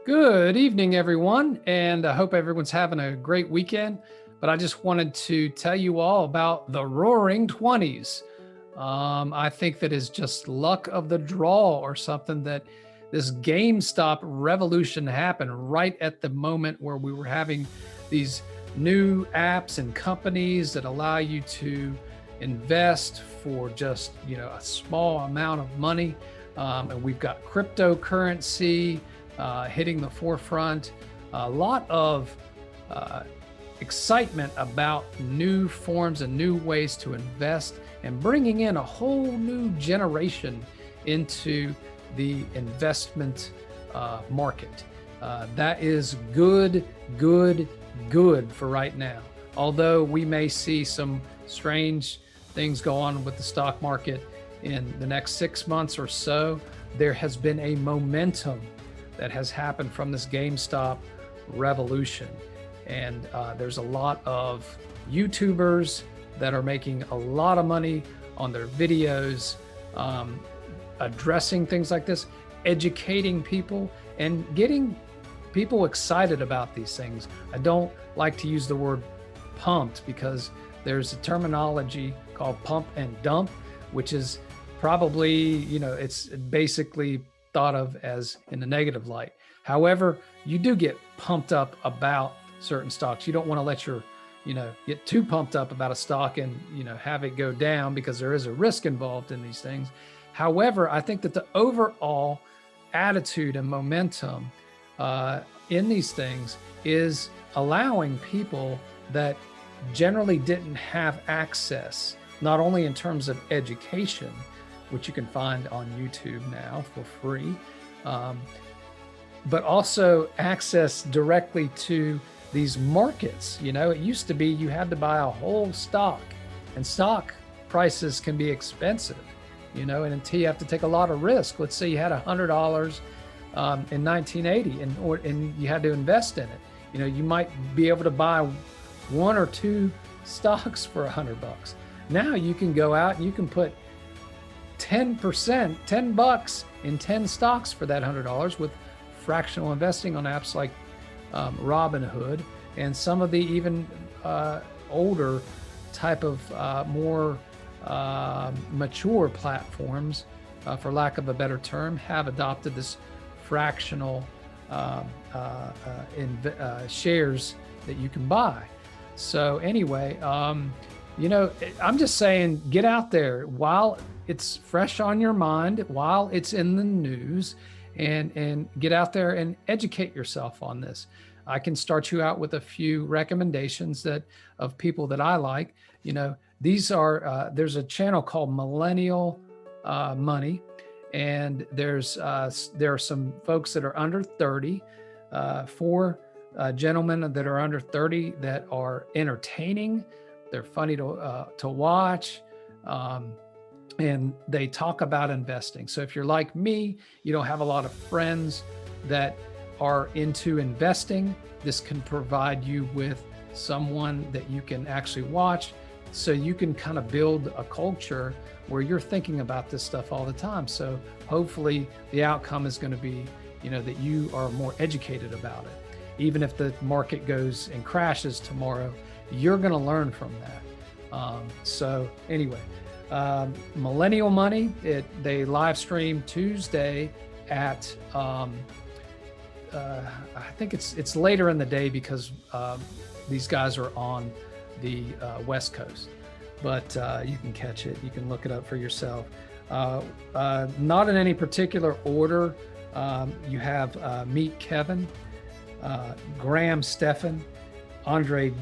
Good evening, everyone, and I hope everyone's having a great weekend. But I just wanted to tell you all about the Roaring 20s. I think that is just luck of the draw or something that this GameStop revolution happened right at the moment where we were having these new apps and companies that allow you to invest for just a small amount of money. And we've got cryptocurrency hitting the forefront. A lot of excitement about new forms and new ways to invest and bringing in a whole new generation into the investment market. That is good for right now. Although we may see some strange things go on with the stock market in the next 6 months or so, there has been a momentum that has happened from this GameStop revolution. And there's a lot of YouTubers that are making a lot of money on their videos, addressing things like this, educating people and getting people excited about these things. I don't like to use the word pumped because there's a terminology called pump and dump, which is probably, it's basically thought of as in a negative light. However, you do get pumped up about certain stocks. You don't want to let your, get too pumped up about a stock and, have it go down because there is a risk involved in these things. However, I think that the overall attitude and momentum in these things is allowing people that generally didn't have access, not only in terms of education, which you can find on YouTube now for free, but also access directly to these markets. It used to be you had to buy a whole stock, and stock prices can be expensive, and until you have to take a lot of risk. Let's say you had $100 in 1980 and you had to invest in it. You might be able to buy one or two stocks for $100. Now you can go out and you can put 10%, $10 in 10 stocks for that $100 with fractional investing on apps like Robinhood and some of the even older type of more mature platforms, for lack of a better term, have adopted this fractional shares that you can buy. So anyway, I'm just saying, get out there while it's fresh on your mind, while it's in the news, and get out there and educate yourself on this. I can start you out with a few recommendations of people that I like. These are, there's a channel called Millennial Money, and there are some folks that are under 30, four gentlemen that are under 30 that are entertaining. They're funny to watch. And they talk about investing. So if you're like me, you don't have a lot of friends that are into investing, this can provide you with someone that you can actually watch, so you can kind of build a culture where you're thinking about this stuff all the time. So hopefully the outcome is going to be, that you are more educated about it. Even if the market goes and crashes tomorrow, you're going to learn from that. So anyway, Millennial Money, they live stream Tuesday at I think it's later in the day because these guys are on the West Coast, but you can catch it. You can look it up for yourself. Not in any particular order. You have Meet Kevin, Graham Stephan, Andre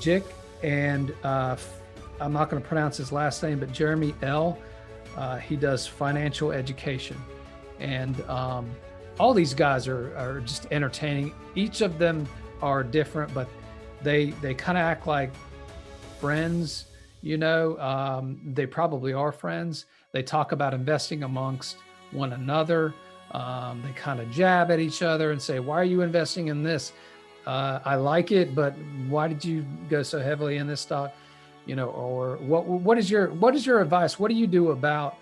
Jick, and I'm not going to pronounce his last name, but Jeremy L. He does financial education. And all these guys are just entertaining. Each of them are different, but they kind of act like friends, they probably are friends. They talk about investing amongst one another. They kind of jab at each other and say, why are you investing in this? I like it, but why did you go so heavily in this stock? Or what is your advice? What do you do about,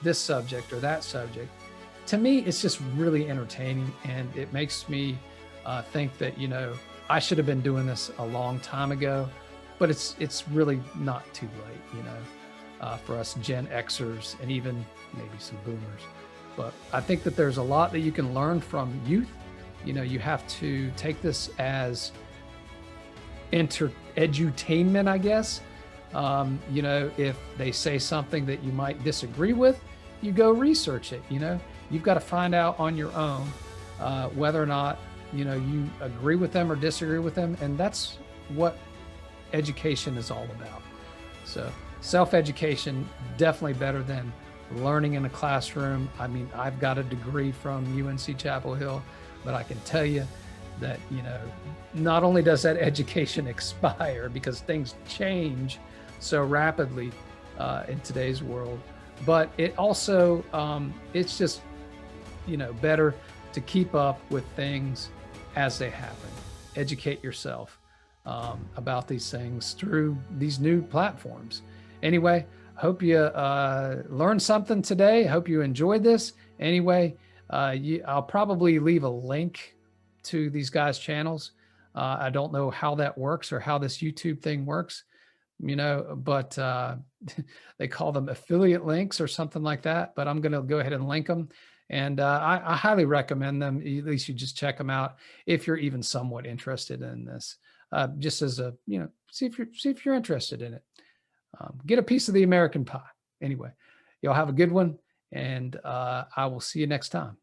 this subject or that subject? to me, it's just really entertaining, and it makes me think that, I should have been doing this a long time ago, but it's really not too late, for us Gen Xers and even maybe some boomers. But I think that there's a lot that you can learn from youth. You have to take this as edutainment, I guess. If they say something that you might disagree with, you go research it. You've got to find out on your own whether or not, you agree with them or disagree with them. And that's what education is all about. So self-education, definitely better than learning in a classroom. I mean, I've got a degree from UNC Chapel Hill, but I can tell you that, not only does that education expire because things change so rapidly in today's world, but it also, it's just, better to keep up with things as they happen. Educate yourself about these things through these new platforms. Anyway, hope you learned something today. Hope you enjoyed this. Anyway, I'll probably leave a link to these guys' channels. I don't know how that works or how this YouTube thing works, but they call them affiliate links or something like that. But I'm going to go ahead and link them. And I highly recommend them. At least you just check them out if you're even somewhat interested in this. Just as a, see if you're interested in it. Get a piece of the American pie. Anyway, y'all have a good one, and I will see you next time.